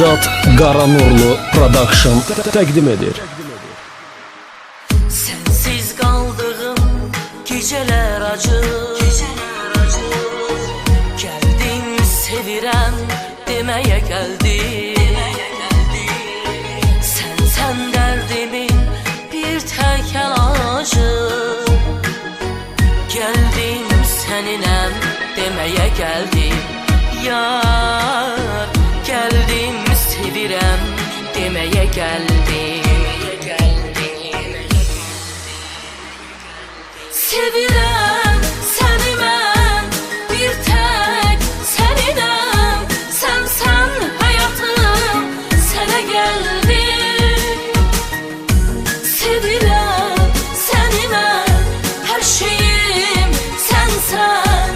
Nevzat Qaranurlu Production təqdim edir. Sensiz kaldığım geceler acı, geldim sevirem demeye geldim. Sen derdimin bir tek ilacı, geldim seninem demeye geldim. Yar geldim sevirem demeye geldim. Sevirem seni mən, bir tek seninəm. Sen hayatım, sənə gəldim. Sevirem seni mən, her şeyim sensen.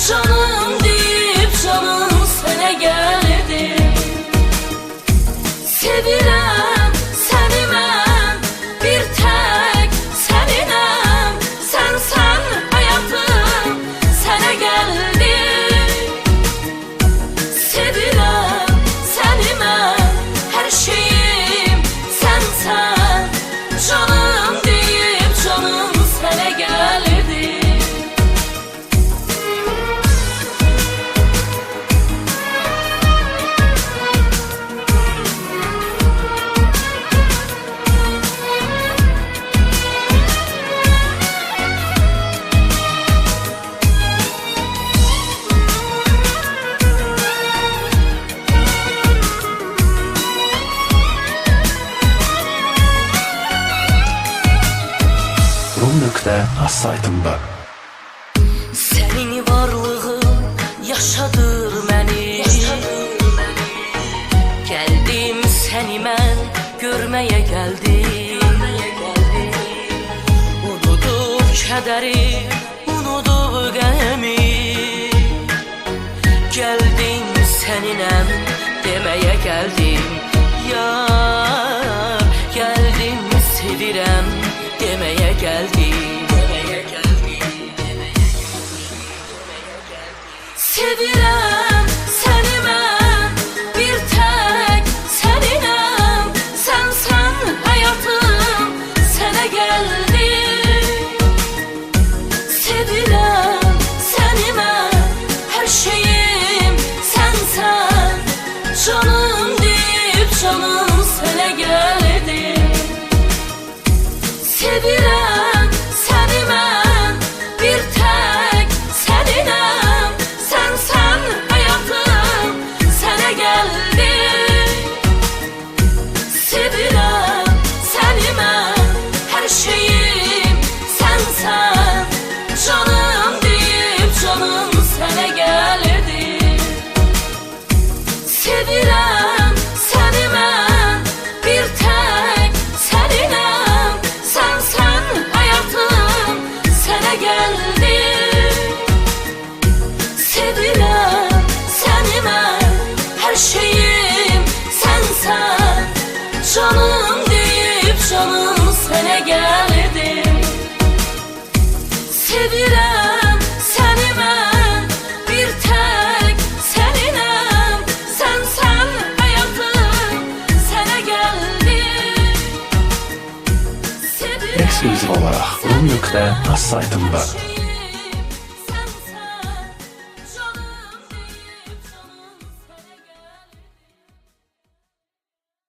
Canım deyip canım sənə gəldim. Sevirem seni mən, bir tek seninəm. Sen hayatım, sənə gəldim. Sevirəm səni mən, hər şeyim sənsən. Canım deyib canım sənə gəldim. Rum.az saytında Senin varlığın yaşadır məni. Geldim seni mən görmeye geldim. Unudub kədəri, unudub qəmi. Geldim seninəm demeye geldim. Yar geldim sevirem demeye geldim. Sevirem seni mən, bir tek seninəm. Sen hayatım, sənə gəldim. Sevirem seni mən, her şeyim sensen. Canım deyip canım sənə gəldim. Sevirem seni mən, bir tek seninəm. Sen hayatım, sənə gəldim. Sevirem səni mən, hər şeyim sənsən. Canım deyib canım sənə gəldim. Sevirem səni mən, bir tek seninəm. Sen hayatım, sənə gəldim. Sevirem səni mən, hər şeyim sənsən. Canım deyib canım sənə gəldim. Sevirem səni mən, bir tek seninəm. Sen hayatım, sənə gəldim. ekskluziv olaraq Rum.az saytında.